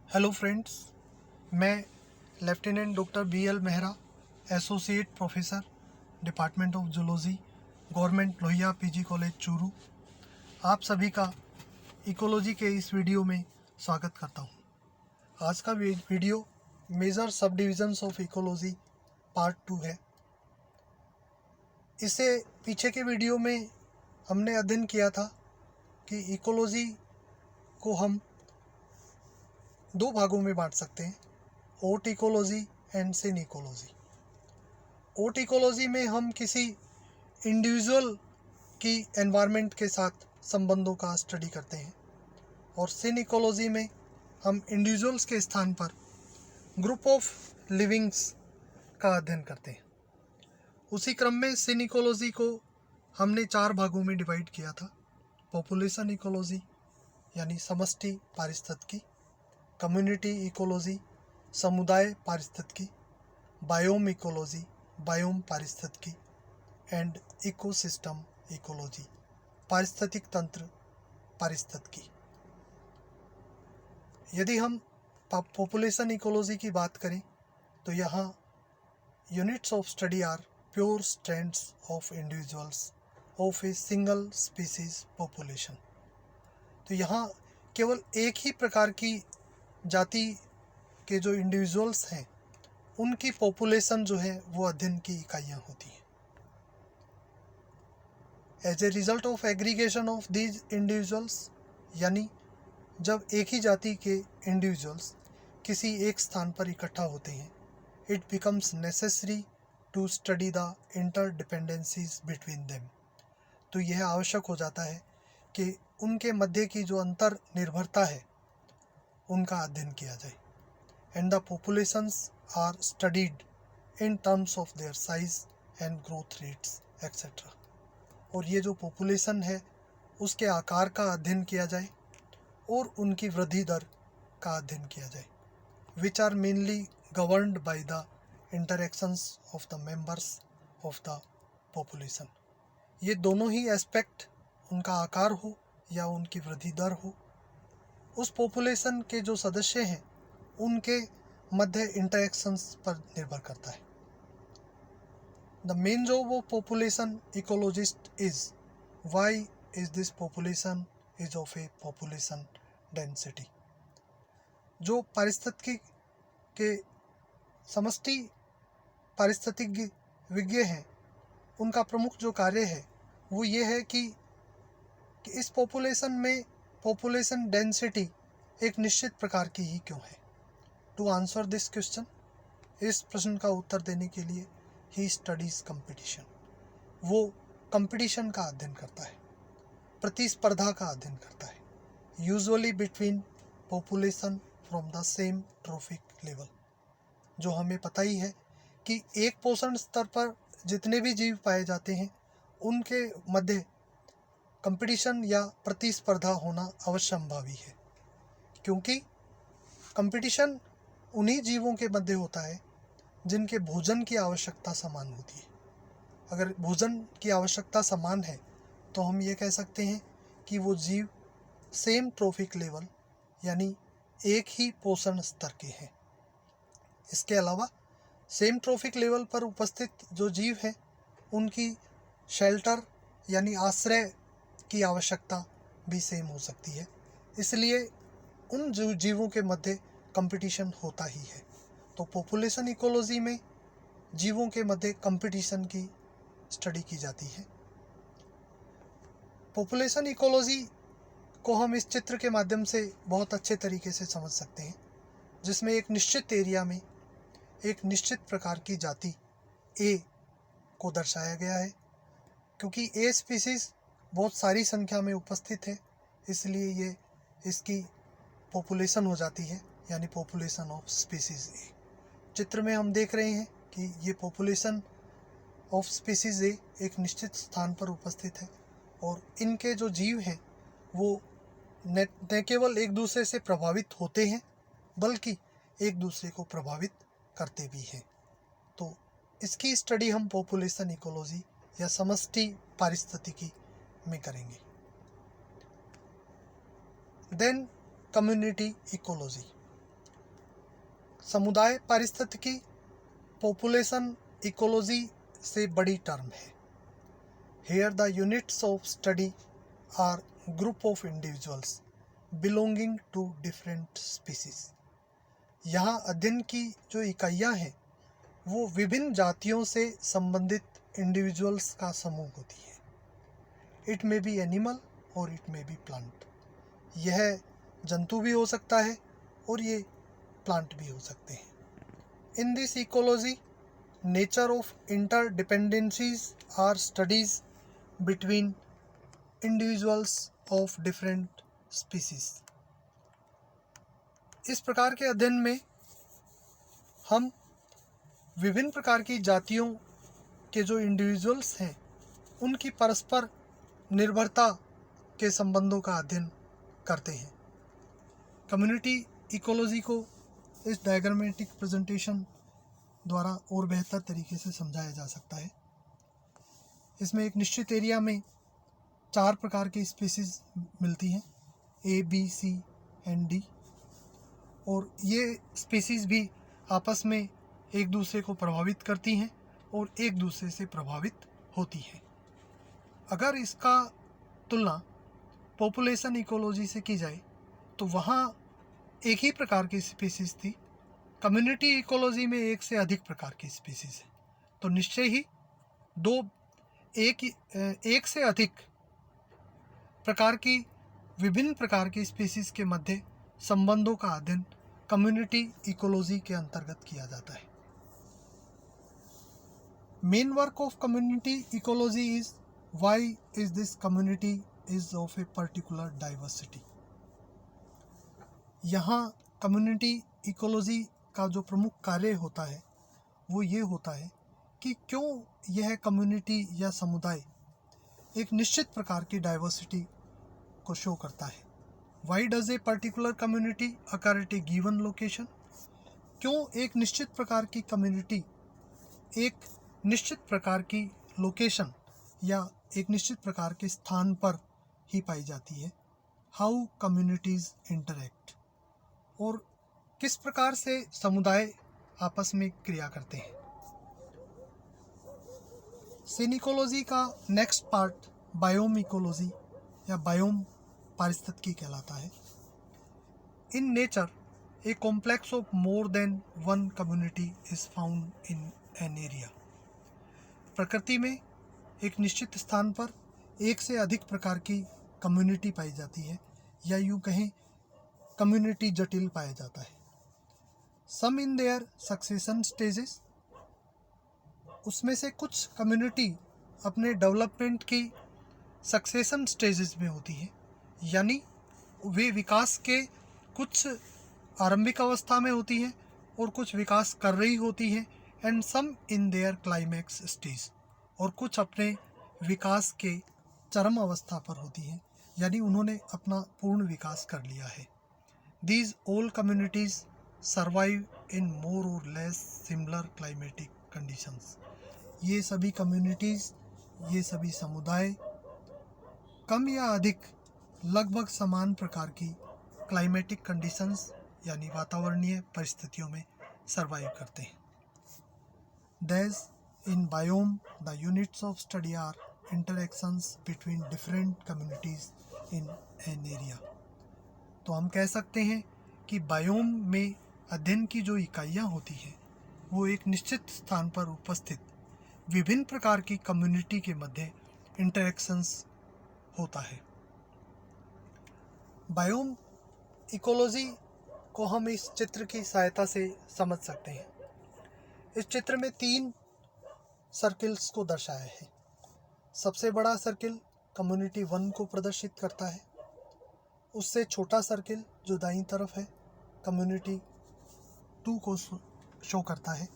Hello friends, मैं lieutenant doctor BL Mehra, associate professor, department of zoology, government Lohia PG college Churu, आप सभी का ecology के इस वीडियो में स्वागत करता हूं। आज का वीडियो मेजर सब डिविजन्स ऑफ इकोलॉजी पार्ट 2 है। इससे पीछे के वीडियो में हमने अध्ययन किया था कि इकोलॉजी को हम दो भागों में बांट सकते हैं, autecology and synecology. Autecology में हम किसी इंडिविजुअल की एनवायरनमेंट के साथ संबंधों का स्टडी करते हैं और सिन इकोलॉजी में हम इंडिविजुअल्स के स्थान पर ग्रुप ऑफ लिविंग्स का अध्ययन करते हैं। उसी क्रम में सिन इकोलॉजी को हमने 4 भागों में डिवाइड किया था। पॉपुलेशन इकोलॉजी यानी समष्टि पारिस्थितिकी, कम्युनिटी इकोलॉजी समुदाय पारिस्थितिकी, बायोम इकोलॉजी बायोम पारिस्थितिकी एंड इकोसिस्टम इकोलॉजी पारिस्थितिक तंत्र पारिस्थितिकी। यदि हम पॉपुलेशन इकोलॉजी की बात करें तो यहाँ units of study are pure strands of individuals of a single species population. तो यहाँ केवल एक ही प्रकार की जाति के जो इंडिविजुअल्स हैं उनकी पॉपुलेशन जो है वो अध्ययन की इकाइयाँ होती हैं। As a result of aggregation of these individuals, यानी जब एक ही जाति के इंडिविजुअल्स किसी एक स्थान पर इकट्ठा होते हैं, it becomes necessary to study the interdependencies between them. तो यह आवश्यक हो जाता है कि उनके मध्य की जो अंतर निर्भरता है उनका अध्ययन किया जाए। And the populations are studied in terms of their size and growth rates etcetera. और ये जो पॉपुलेशन है उसके आकार का अध्ययन किया जाए और उनकी वृद्धि दर का अध्ययन किया जाए, which are mainly governed by the interactions of the members of the population. ये दोनों ही एस्पेक्ट, उनका आकार हो या उनकी वृद्धि दर हो, उस पॉपुलेशन के जो सदस्य हैं उनके मध्य इंटरेक्शंस पर निर्भर करता है। The main job of population ecologist is why is this population is of A population density. जो पारिस्थितिकी के समष्टि पारिस्थितिक विज्ञ हैं उनका प्रमुख जो कार्य है वो ये है कि इस पॉपुलेशन में पॉपुलेशन डेंसिटी एक निश्चित प्रकार की ही क्यों है। टू आंसर दिस क्वेश्चन, इस प्रश्न का उत्तर देने के लिए ही स्टडीज कंपटीशन। वो कंपटीशन का अध्ययन करता है, प्रतिस्पर्धा का अध्ययन करता है, usually between population from the same trophic level. जो हमें पता ही है कि एक पोषण स्तर पर जितने भी जीव पाए जाते हैं उनके मध्य कंपटीशन या प्रतिस्पर्धा होना अवश्यंभावी है, क्योंकि कंपटीशन उन्हीं जीवों के मध्य होता है जिनके भोजन की आवश्यकता समान होती है। अगर भोजन की आवश्यकता समान है तो हम ये कह सकते हैं कि वो जीव सेम ट्रॉफिक लेवल यानी एक ही पोषण स्तर के हैं। इसके अलावा सेम ट्रॉफिक लेवल पर उपस्थित जो जीव हैं उनकी शेल्टर यानी आश्रय की आवश्यकता भी सेम हो सकती है, इसलिए उन जीवों के मध्य कंपटीशन होता ही है। तो पॉपुलेशन इकोलॉजी में जीवों के मध्य कंपटीशन की स्टडी की जाती है। पॉपुलेशन इकोलॉजी को हम इस चित्र के माध्यम से बहुत अच्छे तरीके से समझ सकते हैं, जिसमें एक निश्चित एरिया में एक निश्चित प्रकार की जाति ए को दर्शाया गया है। क्योंकि ए स्पीसीज बहुत सारी संख्या में उपस्थित है, इसलिए ये इसकी पॉपुलेशन हो जाती है, यानी पॉपुलेशन ऑफ स्पीसीज ए। चित्र में हम देख रहे हैं कि ये पॉपुलेशन ऑफ स्पीसीज ए एक निश्चित स्थान पर उपस्थित है और इनके जो जीव हैं वो न केवल एक दूसरे से प्रभावित होते हैं बल्कि एक दूसरे को प्रभावित करते भी हैं। तो इसकी स्टडी हम पॉपुलेशन इकोलॉजी या समष्टि पारिस्थितिकी में करेंगे। Then community ecology. समुदाय पारिस्थितिकी पॉपुलेशन इकोलॉजी से बड़ी टर्म है। Here the units of study are group of individuals belonging to different species. यहाँ अध्ययन की जो इकाइयाँ हैं वो विभिन्न जातियों से संबंधित इंडिविजुअल्स का समूह होती है। इट मे बी एनिमल और इट मे बी प्लांट। यह जंतु भी हो सकता है और ये प्लांट भी हो सकते हैं। In this ecology nature of interdependencies are studies between individuals of different species. इस प्रकार के अध्ययन में हम विभिन्न प्रकार की जातियों के जो इंडिविजुअल्स हैं उनकी परस्पर निर्भरता के संबंधों का अध्ययन करते हैं। कम्युनिटी इकोलॉजी को इस डायग्रामेटिक प्रेजेंटेशन द्वारा और बेहतर तरीके से समझाया जा सकता है। इसमें एक निश्चित एरिया में 4 प्रकार की स्पीसीज मिलती हैं, A, B, C and D, और ये स्पीसीज भी आपस में एक दूसरे को प्रभावित करती हैं और एक दूसरे से प्रभावित होती हैं। अगर इसका तुलना पॉपुलेशन इकोलॉजी से की जाए तो वहाँ एक ही प्रकार की स्पीसीज थी। कम्युनिटी इकोलॉजी में एक से अधिक प्रकार की स्पीसीज है, तो निश्चय ही एक से अधिक प्रकार की विभिन्न प्रकार की स्पीसीज के मध्य संबंधों का अध्ययन कम्युनिटी इकोलॉजी के अंतर्गत किया जाता है। Main work of community ecology is why is this community is of a particular diversity. यहाँ कम्युनिटी इकोलॉजी का जो प्रमुख कार्य होता है वो ये होता है कि क्यों यह कम्युनिटी या समुदाय एक निश्चित प्रकार की डाइवर्सिटी को शो करता है। Why does a particular community occur at A given location. क्यों एक निश्चित प्रकार की कम्युनिटी एक निश्चित प्रकार की लोकेशन या एक निश्चित प्रकार के स्थान पर ही पाई जाती है। हाउ कम्युनिटीज़ इंटरैक्ट, और किस प्रकार से समुदाय आपस में क्रिया करते हैं। सीन इकोलॉजी का नेक्स्ट पार्ट बायोम इकोलॉजी या बायोम पारिस्थितिकी कहलाता है। In nature a complex of more than one community is found in an area. प्रकृति में एक निश्चित स्थान पर एक से अधिक प्रकार की कम्युनिटी पाई जाती है, या यूँ कहें कम्युनिटी जटिल पाया जाता है। सम इन देयर सक्सेशन स्टेजेस, उसमें से कुछ कम्युनिटी अपने डेवलपमेंट की सक्सेशन स्टेजेस में होती है, यानी वे विकास के कुछ आरंभिक अवस्था में होती हैं और कुछ विकास कर रही होती हैं। And some in their climax stage, और कुछ अपने विकास के चरम अवस्था पर होती हैं, यानी उन्होंने अपना पूर्ण विकास कर लिया है। These all communities survive in more or less similar climatic conditions. ये सभी कम्युनिटीज़, ये सभी समुदाय कम या अधिक लगभग समान प्रकार की क्लाइमेटिक कंडीशंस यानी वातावरणीय परिस्थितियों में सर्वाइव करते हैं। Thus, in biome, the units of study are interactions between different communities in an area. तो हम कह सकते हैं कि बायोम में अध्ययन की जो इकाइयाँ होती हैं वो एक निश्चित स्थान पर उपस्थित विभिन्न प्रकार की कम्युनिटी के मध्य इंटरेक्शंस होता है। बायोम इकोलॉजी को हम इस चित्र की सहायता से समझ सकते हैं। इस चित्र में 3 सर्किल्स को दर्शाया है। सबसे बड़ा सर्किल कम्युनिटी 1 को प्रदर्शित करता है, उससे छोटा सर्किल जो दाईं तरफ है कम्युनिटी 2 को शो करता है,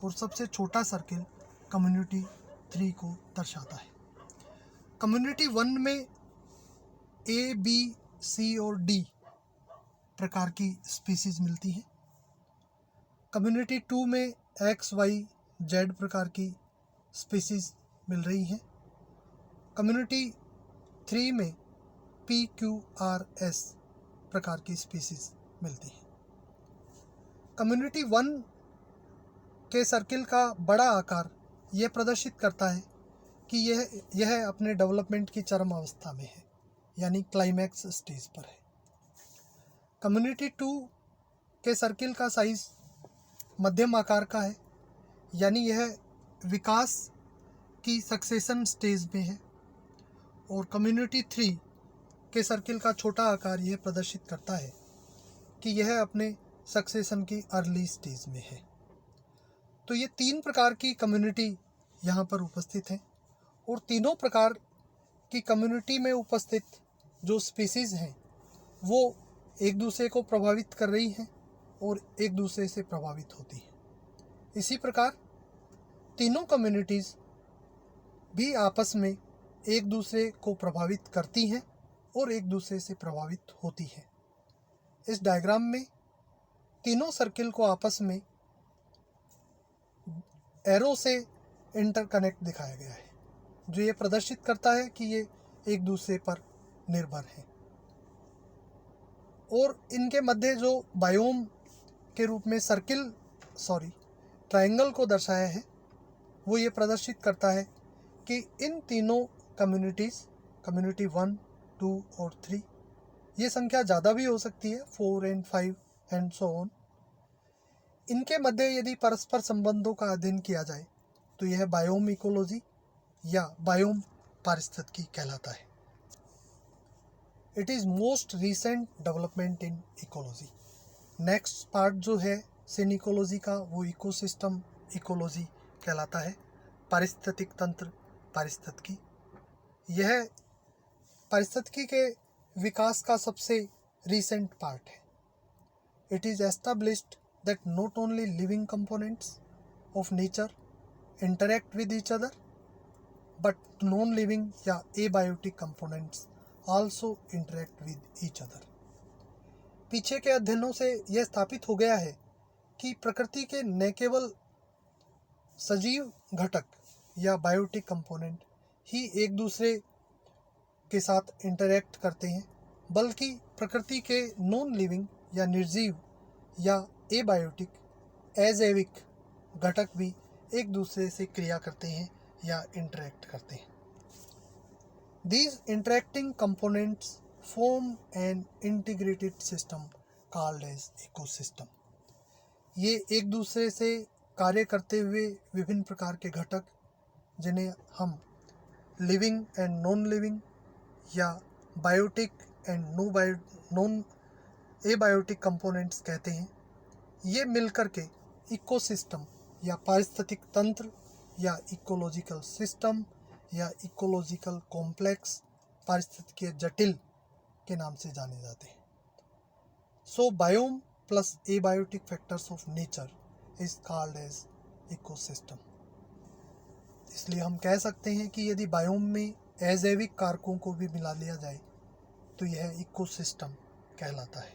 और सबसे छोटा सर्किल कम्युनिटी 3 को दर्शाता है। कम्युनिटी 1 में A, B, C और D प्रकार की स्पीसीज मिलती हैं। कम्युनिटी 2 में X, Y, Z प्रकार की स्पीसीज मिल रही हैं। कम्युनिटी 3 में P, Q, R, S प्रकार की स्पीसीज मिलती हैं। कम्युनिटी 1 के सर्किल का बड़ा आकार ये प्रदर्शित करता है कि यह अपने डेवलपमेंट की चरम अवस्था में है, यानी क्लाइमैक्स स्टेज पर है। कम्युनिटी 2 के सर्किल का साइज मध्यम आकार का है, यानी यह विकास की सक्सेशन स्टेज में है। और कम्युनिटी 3 के सर्किल का छोटा आकार यह प्रदर्शित करता है कि यह अपने सक्सेशन की अर्ली स्टेज में है। तो ये 3 प्रकार की कम्युनिटी यहाँ पर उपस्थित हैं, और तीनों प्रकार की कम्युनिटी में उपस्थित जो स्पीसीज़ हैं वो एक दूसरे को प्रभावित कर रही हैं और एक दूसरे से प्रभावित होती हैं। इसी प्रकार तीनों कम्युनिटीज़ भी आपस में एक दूसरे को प्रभावित करती हैं और एक दूसरे से प्रभावित होती हैं। इस डायग्राम में तीनों सर्किल को आपस में एरो से इंटरकनेक्ट दिखाया गया है, जो ये प्रदर्शित करता है कि ये एक दूसरे पर निर्भर हैं। और इनके मध्य जो बायोम के रूप में ट्रायंगल को दर्शाया है, वो ये प्रदर्शित करता है कि इन तीनों कम्युनिटी 1, 2 और 3, ये संख्या ज़्यादा भी हो सकती है, 4 and 5 एंड सो ऑन। इनके मध्य यदि परस्पर संबंधों का अध्ययन किया जाए तो यह बायोम इकोलॉजी या बायोम पारिस्थितिकी कहलाता है। It is most recent development in ecology. Next part जो है सिन इकोलॉजी का, वो इकोसिस्टम इकोलॉजी कहलाता है, पारिस्थितिक तंत्र पारिस्थितिकी। यह पारिस्थितिकी के विकास का सबसे रीसेंट पार्ट है। It is established that not only living components of nature interact with each other, but non-living या abiotic components also interact with each other. पीछे के अध्ययनों से यह स्थापित हो गया है कि प्रकृति के न केवल सजीव घटक या बायोटिक कंपोनेंट ही एक दूसरे के साथ इंटरैक्ट करते हैं, बल्कि प्रकृति के नॉन लिविंग या निर्जीव या एबायोटिक अजैविक घटक भी एक दूसरे से क्रिया करते हैं या इंटरैक्ट करते हैं। These interacting components form an integrated system called as ecosystem. ये एक दूसरे से कार्य करते हुए विभिन्न प्रकार के घटक, जिन्हें हम लिविंग एंड नॉन लिविंग या biotic and non abiotic components कहते हैं, ये मिलकर के इकोसिस्टम या पारिस्थितिक तंत्र या इकोलॉजिकल सिस्टम या इकोलॉजिकल कॉम्प्लेक्स, पारिस्थितिकीय जटिल के नाम से जाने जाते हैं। So biome plus abiotic factors of nature is called as ecosystem. इसलिए हम कह सकते हैं कि यदि बायोम में अजैविक कारकों को भी मिला लिया जाए तो यह इकोसिस्टम कहलाता है।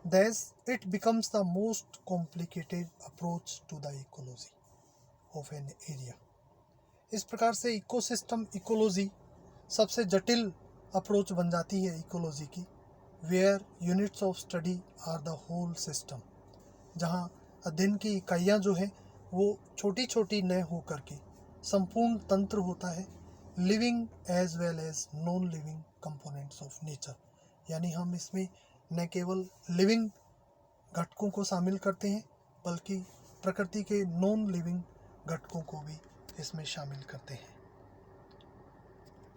Thus, it becomes the most complicated approach to the ecology of an area. इस प्रकार से इकोसिस्टम इकोलॉजी सबसे जटिल अप्रोच बन जाती है इकोलॉजी की, where units of study are the whole system, जहाँ अध्ययन की इकाइयाँ जो हैं वो छोटी छोटी न हो करके संपूर्ण तंत्र होता है, living as well as non living components of nature, यानी हम इसमें न केवल लिविंग घटकों को शामिल करते हैं बल्कि प्रकृति के नॉन लिविंग घटकों को भी इसमें शामिल करते हैं।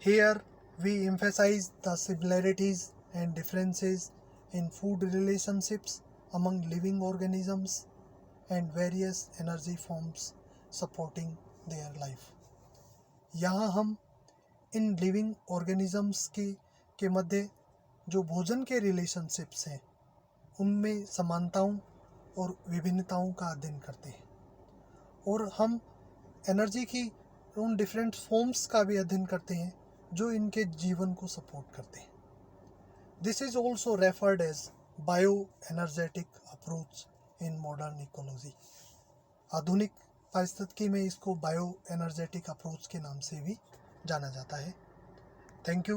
Here we emphasize the similarities and differences in food relationships among living organisms and various energy forms supporting their life. यहाँ हम इन लिविंग ऑर्गेनिजम्स के मध्य जो भोजन के रिलेशनशिप्स हैं उनमें समानताओं और विभिन्नताओं का अध्ययन करते हैं, और हम एनर्जी की उन डिफरेंट फॉर्म्स का भी अध्ययन करते हैं जो इनके जीवन को सपोर्ट करते हैं। This is also referred as bio energetic approach in modern ecology. आधुनिक पारिस्थितिकी में इसको बायो एनर्जेटिक अप्रोच के नाम से भी जाना जाता है। Thank you.